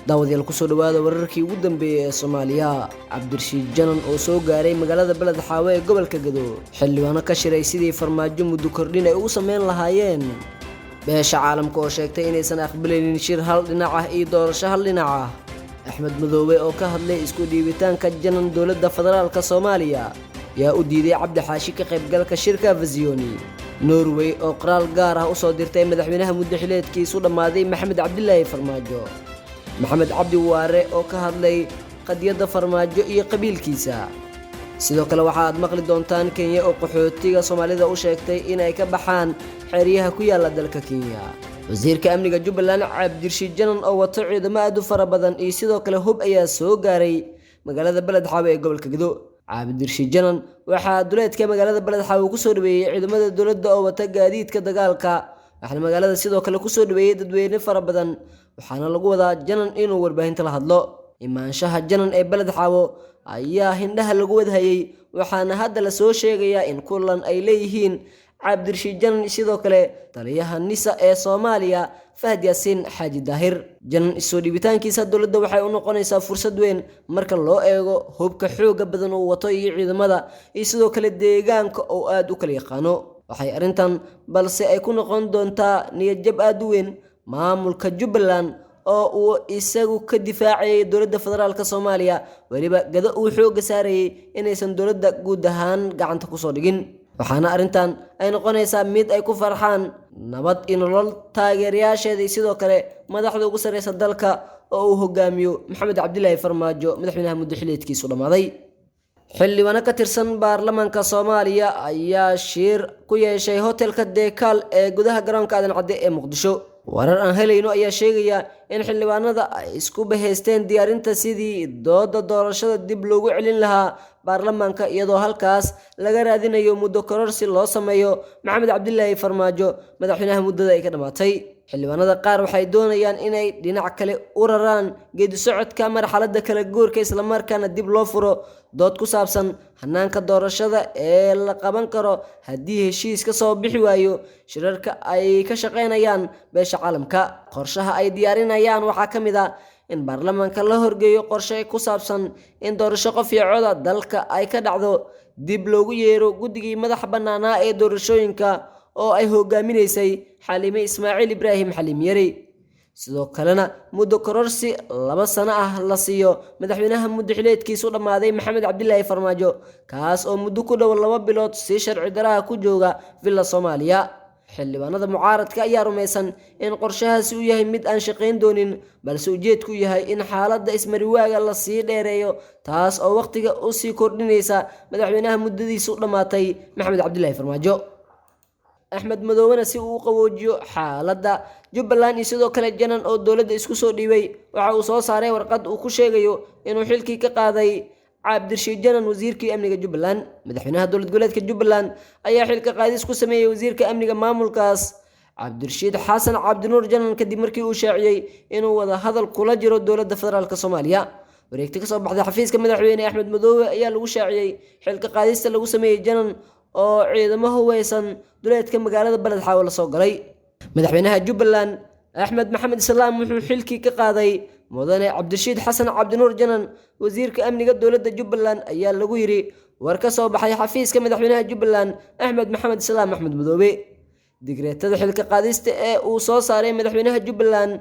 daawadayaal ku soo dhawaada wararkii ugu dambeeyay ee Soomaaliya. Cabdirashiid Janan oo soo gaaray magaalada Balad Xaawe ee gobolka Gado xildhibaano ka shiray sidii farmaajo muddo kordhin ay ugu sameyn lahaayeen beesha caalamka oo sheegtay inaysan aqbalaynin shir hal dhinac ah iyo doorasho hal dhinac ah. Axmed Madoobe oo ka hadlay isku dhiibitaanka Janan dowladda federaalka Soomaaliya yaa u diiday Cabdi Xaashi ka qaybgalka shirka Vizioni. Norway oo qoraal gaar ah u soo dirtay madaxweynaha muddo xileedkiisu dhamaaday Maxamed Cabdilaahi Farmaajo. maxamed cabdi waare oo ka hadlay qadiyadda farmaajo iyo qabiilkiisa. sidoo kale waxaad maqli doontaan Kenya oo qaxootiga Soomaalida u sheegtay in ay ka baxaan xeryaha ku yaala dalka Kenya. wasiirka amniga Jubbaland Cabdirashiid Janan oo wato ciidamo aad u fara badan iyo sidoo kale hub ayaa soo gaaray magaalada Balad Xaawe ee gobolka Gado. Cabdirashiid Janan waxaa duleedka magaalada Balad Xaawe ku soo dhaweeyay ciidamada dowladda oo wata gaadiidka dagaalka. waxaana magaalada sidoo kale ku soo dhaweeyay dadweyne fara badan waxaana lagu wadaa Janan inuu warbaahinta la hadlo. imaanshaha Janan ee Balad Xaawe ayaa hindhaha lagu wadahayay waxaana hadda la soo sheegayaa in kulan ay leeyihiin Cabdirashiid Janan sidoo kale taliyaha NISA ee Soomaaliya Fahad Yaasiin Xaaji Daahir. Janan isoo dhibitaankiisa dowladda waxay u noqonaysaa fursad weyn marka loo eego hubka xooga badan oo wato iyo ciidamada iyo sidoo kale deegaanka oo aad u kala yaqaano. waxay arrintan balse ay ku noqon doontaa niyad jab aad u weyn maamulka Jubbaland oo uu isagu ka difaacay dowladda federaalka Soomaaliya waliba Gado uu xooga saarayay inaysan dowladda guud ahaan gacanta ku soo dhigin. waxaana arrintan ay noqonaysaa mid ay ku farxaan nabad iyo nolol taageerayaasheeda iyo sidoo kale madaxda ugu sareysa dalka oo uu hogaamiyo Maxamed Cabdilaahi Farmaajo madaxweynaha muddo xileedkiisu dhamaaday. xildhibaano ka tirsan baarlamaanka Soomaaliya ayaa shir ku yeeshay hotelka Deekaal ee gudaha garoonka Aadan Cadde ee Muqdisho. warar aan helayno ayaa sheegaya in xildhibaanada ay isku bahaysteen diyaarinta sidii dooda doorashada dib loogu celin lahaa baarlamaanka iyadoo halkaas laga raadinayo muddo kororsi loo sameeyo Maxamed Cabdilaahi Farmaajo madaxweynaha muddada ay ka dhamaatay. xildhibaanada qaar waxay doonayaan inay dhinac kale u raraan geedi socodka marxaladda kala guurka isla markaana dib loo furo dood ku saabsan hanaanka doorashada ee la qaban karo haddii heshiis ka soo bixi waayo shirarka ay ka shaqeynayaan beesha caalamka. qorshaha ay diyaarinayaan waxaa ka mid ah in baarlamaanka la horgeeyo qorshe ku saabsan in doorasho qof iyo cod dalka ay ka dhacdo dib loogu yeero guddigii madaxa bannaanaa ee doorashooyinka oo ay hogaaminaysay Xaliime Ismaaciil Ibraahim Xaliim Yari. sidoo kalena muddo kororsi 2 sano ah la siiyo madaxweynaha muddo xileedkiisu dhamaaday Maxamed Cabdilaahi Farmaajo kaas oo muddo ku dhow 2 bilood si sharci daraaha ku jooga villa Soomaaliya. xildhibaanada mucaaradka ayaa rumaysan in qorshahaasi uu yahay mid aan shaqayn doonin balse ujeedku yahay in xaaladda ismariwaaga la sii dheereeyo taas oo waqtiga u sii kordhinaysa madaxweynaha muddadiisu dhamaatay Maxamed Cabdilaahi Farmaajo. Axmed Madoobe si uu qaboojiyo xaaladda Jubbaland iyo sidoo kale Janan oo dowladda isku soo dhiibay waxa uu soo saaray warqad uu ku sheegayo inuu xilkii ka qaaday Cabdirashiid Janan wasiirkii amniga Jubbaland. madaxweynaha dowlad goboleedka Jubbaland ayaa xilka qaadis ku sameeyay wasiirka amniga maamulkaas Cabdirashiid Xasan Cabdinuur Janan kadib markii uu shaaciyay inuu wada hadal kula jiro dowladda federaalka Soomaaliya. wareegti ka soo baxday xafiiska madaxweyne Axmed Madoobe ayaa lagu shaaciyay xilka qaadista lagu sameeyay Janan oo ciidamo huwaysan duleedka magaalada Balad Xaawe la soo galay. madaxweynaha Jubbaland Axmed Maxamed Islaam wuxuu xilkii ka qaaday mudane Cabdirashiid Xasan Cabdinuur Janan wasiirka amniga dowladda Jubbaland ayaa lagu yiri war ka soo baxay xafiiska madaxweynaha Jubbaland Axmed Maxamed Islaam Axmed Madoobe. digreetada xilka qaadista ee uu soo saaray madaxweynaha Jubbaland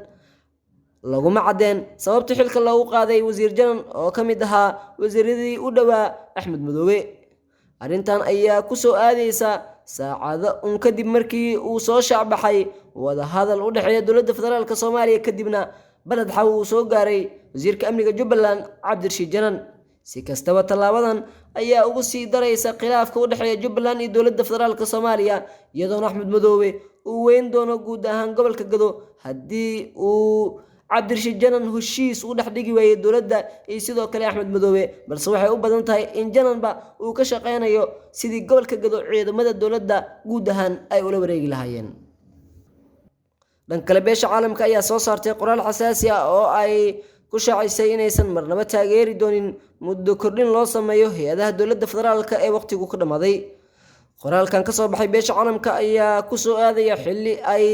laguma cadeen sababta xilka loogu qaaday wasiir Janan oo ka mid ahaa wasiiradii u dhawaa Axmed Madoobe. arrintan ayaa ku soo aadaysa saacado kadib markii uu soo shacbaxay wada hadal u dhaxeeya dowladda federaalka Soomaaliya kadibna Balad Xaawe uu soo gaaray wasiirka amniga Jubbaland Cabdirashiid Janan. si kastaba talaabadan ayaa ugu sii daraysa khilaafka u dhaxeeya Jubbaland iyo dowladda federaalka Soomaaliya iyadoo Axmed Madoobe uu weyn doono guud ahaan gobolka Gado haddii uu Cabdirashiid Janan heshiis u dhex dhigi waayay dowladda iyo sidoo kale Axmed Madoobe balse waxay u badan tahay in Jananba uu ka shaqeynayo sidii gobolka Gado ciidamada dowladda guud ahaan ay ula wareegi lahaayeen. dhanka kale beesha caalamka ayaa soo saartay qoraal xasaasi ah oo ay ku shaacisay inaysan marnaba taageeri doonin muddo kordhin loo sameeyo hay'adaha dowladda federaalka ee waqtigu ku dhamaaday. qoraalkan ka soo baxay beesha caalamka ayaa ku soo aadaya xilli ay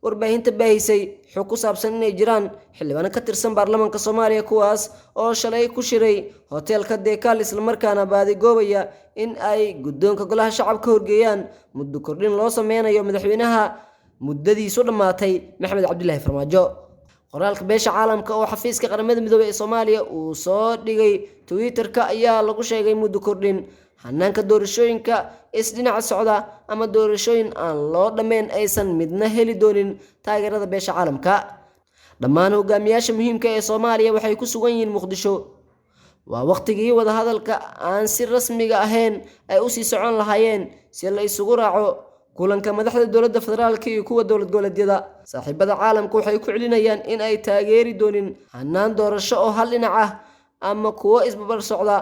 warbaahinta baahisay xog ku saabsan inay jiraan xildhibaano ka tirsan baarlamaanka Soomaaliya kuwaas oo shalay ku shiray hoteelka Deekaal islamarkaana baadigoobaya in ay guddoonka golaha shacabka horgeeyaan muddo kordhin loo sameynayo madaxweynaha muddadiisu dhamaatay Maxamed Cabdilaahi Farmaajo. qoraalka beesha caalamka oo xafiiska qaramada midoobay ee Soomaaliya uu soo dhigay Twitter-ka ayaa lagu sheegay muddo kordhin hanaanka doorashooyinka isdhinaca socda ama doorashooyin aan loo dhammayn aysan midna heli doonin taageerada beesha caalamka. dhammaan hogaamiyaasha muhiimka ee Soomaaliya waxay ku sugan yihiin Muqdisho. waa waqtigii wada hadalka aan si rasmiga ahayn ay u sii socon lahaayeen si la isugu raaco kulanka madaxda dowladda federaalka iyo kuwa dowlad goboleedyada. saaxiibada caalamku waxay ku celinayaan in ay taageeri doonin hanaan doorasho oo hal dhinac ah ama kuwo isbabar socda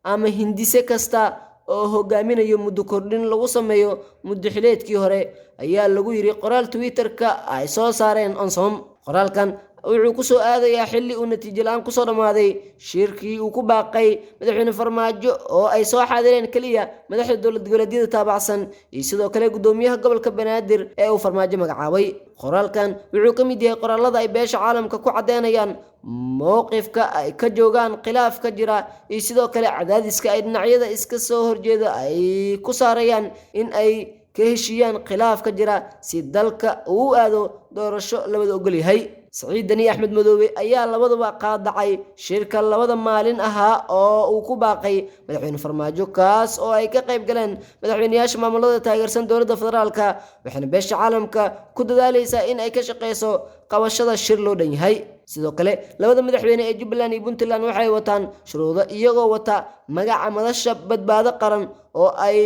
ama hindise kasta oo hogaaminayo muddo kordhin lagu sameeyo muddo xileedkii hore ayaa lagu yiri qoraal Twitter-ka ay soo saareen Onsom. qoraalkan wuxuu ku soo aadayaa xilli uu natiijo la'aan ku soo dhamaaday shirkii uu ku baaqay madaxweyne Farmaajo oo ay soo xaadireen kaliya madaxda dowlad goboleedyada taabacsan iyo sidoo kale gudoomiyaha gobolka Banaadir ee uu Farmaajo magacaabay. qoraalkan wuxuu ka mid yahay qoraalada ay beesha caalamka ku cadeynayaan mowqifka ay ka joogaan khilaaf ka jira iyo sidoo kale cadaadiska ay dhinacyada iska soo horjeeda ay ku saarayaan in ay ka heshiiyaan khilaaf ka jira si dalka uu aado doorasho labada ogol yahay. Saciid Dani Axmed Madoobe ayaa labaduba qaadacay shirka labada maalin ahaa oo uu ku baaqay madaxweyne Farmaajo kaas oo ay ka qayb galeen madaxweynayaasha maamulada taageersan dowladda federaalka waxaana beesha caalamka ku dadaalaysaa in ay ka shaqeyso qabashada shir loo dhan yahay. sidoo kale labada madaxweyne ee Jubbaland iyo Puntland waxay wataan shuruudo iyagoo wata magaca madasha badbaado qaran oo ay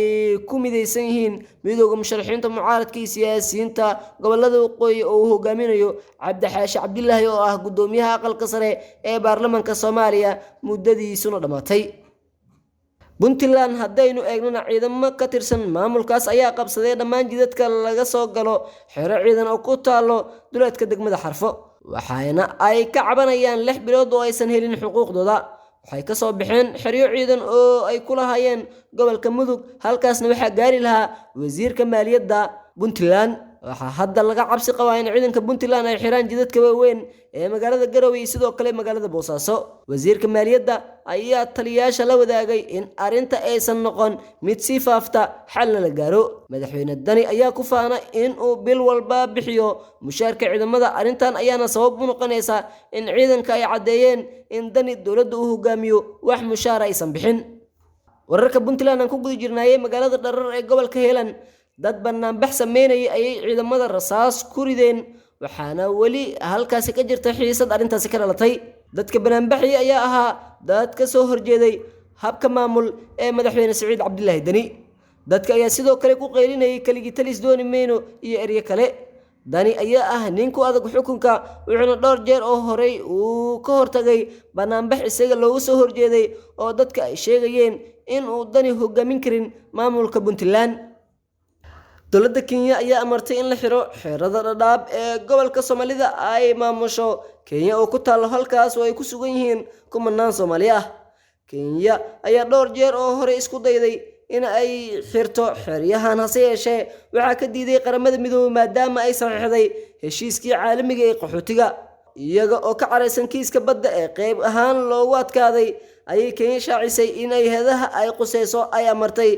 ku mideysan yihiin midowga musharaxiinta mucaaradka iyo siyaasiyiinta gobolada waqooyi oo uu hogaaminayo Cabdixaashi Cabdilaahi oo ah gudoomiyaha aqalka sare ee baarlamaanka Soomaaliya muddadiisuna dhamaatay. Puntland haddaynu eegnana ciidamo ka tirsan maamulkaas ayaa qabsaday dhammaan jidadka laga soo galo xero ciidan oo ku taalo duleedka degmada Xarfo waxaana ay ka cabanayaan 6 bilood oo aysan helin xuquuqdooda. waxay ka soo baxeen xeryo ciidan oo ay ku lahaayeen gobolka Mudug halkaasna waxaa gaari lahaa wasiirka maaliyadda Puntland. waxaa hadda laga cabsi qabaa in ciidanka Puntland ay xiraan jidadka waaweyn ee magaalada Garowe iyo sidoo kale magaalada Boosaaso. wasiirka maaliyadda ayaa taliyayaasha la wadaagay in arinta aysan noqon mid si faafta xalna la gaaro. madaxweyne Dani ayaa ku faana in uu bil walba bixiyo mushaarka ciidamada. arintan ayaana sabab u noqonaysa in ciidanka ay cadeeyeen in Dani dowladda uu hogaamiyo wax mushaar aysan bixin. wararka Puntland aan ku guda jirnaayay magaalada Dharar ee gobolka Heelan dad banaanbax sameynayay ayay ciidamada rasaas ku rideen waxaana weli halkaasi ka jirta xiisad arintaasi ka dhalatay. dadka banaanbaxay ayaa ahaa dad ka soo horjeeday habka maamul ee madaxweyne Saciid Cabdilaahi Dani. dadka ayaa sidoo kale ku qeylinayay kaligii talis dooni meyno iyo eryo kale. Dani ayaa ah nin ku adag xukunka wuxuuna dhowr jeer oo horey uu ka hortagay banaanbax isaga looga soo horjeeday oo dadka ay sheegayeen in uu Dani hogaamin karin maamulka Puntland. dowladda Kenya ayaa amartay in la xiro xerada Dadaab ee gobolka Soomaalida ay maamusho Kenya oo ku taalo halkaas oo ay ku sugan yihiin kumanaan Soomaali ah. Kenya ayaa dhowr jeer oo hore isku dayday in ay xirto xeryahan hase yeeshee waxaa ka diiday qaramada midoobay maadaama ay saxiixday heshiiskii caalamiga ee qaxootiga. iyaga oo ka careysan kiiska badda ee qayb ahaan loogu adkaaday ayay Kenya shaacisay in ay heedaha ay quseyso ay amartay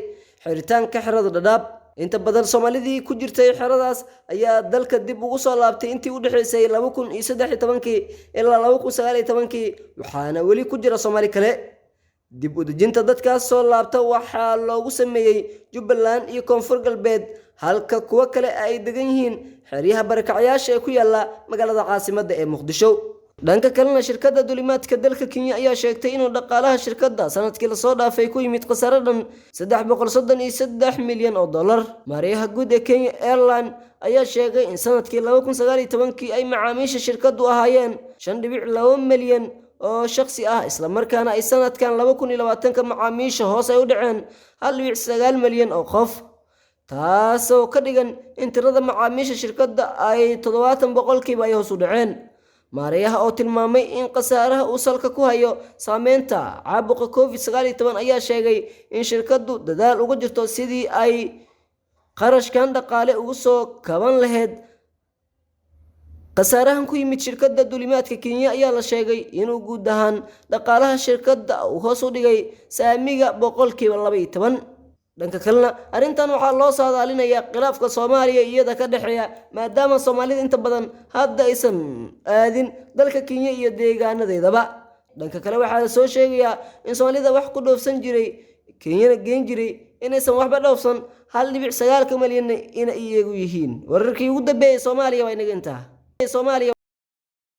xiritaanka xerada Dadaab. inta badan Soomaalidii ku jirtay xeradaas ayaa dalka dib ugu soo laabtay intii u dhaxeysay 2013 ilaa 2019 waxaana weli ku jira Soomaali kale. dib u dejinta dadkaas soo laabta waxaa loogu sameeyay Jubbaland iyo Koonfur Galbeed halka kuwa kale ay degan yihiin xeryaha barakacyaasha ee ku yaala magaalada caasimadda ee Muqdisho. dhanka kalena shirkadda dulimaadka dalka Kenya ayaa sheegtay inuu dhaqaalaha shirkadda sanadkii la soo dhaafay ku yimid khasaare dhan $333 milyan oo dollar. Maariyaha guud ee Kenya Airline ayaa sheegay in sanadkii 2019 ay macaamiisha shirkaddu ahaayeen 5.2 milyan oo shakhsi ah isla markaana ay sanadkan 2020 macaamiisha hoos ay u dhaceen 1.9 milyan oo qof. taasoo ka dhigan in tirada macaamiisha shirkadda ay 70% ay hoos u dhaceen. maariyaha oo tilmaamay in khasaaraha uu salka ku hayo saameynta caabuqa COVID-19 ayaa sheegay in shirkaddu dadaal uga jirto sidii ay qarashkan dhaqaale ugu soo kaban lahayd khasaarahan ku yimid shirkadda duulimaadka Kenya ayaa la sheegay inuu guud ahaan dhaqaalaha shirkadda uu hoos u dhigay saamiga 12%. dhanka kalena arrintan waxaa loo saadaalinayaa khilaafka Soomaaliya iyada ka dhaxeeya maadaama Soomaalida inta badan hadda aysan aadin dalka Kenya iyo deegaanadeedaba. dhanka kale waxaa la soo sheegayaa in Soomaalida wax ku dhoofsan jiray Kenya geen jiray inaysan waxba dhoofsan 1.9 milyan in iyagu yihiin. wararkii ugu dambeeyay Soomaaliya waa inaga intaa.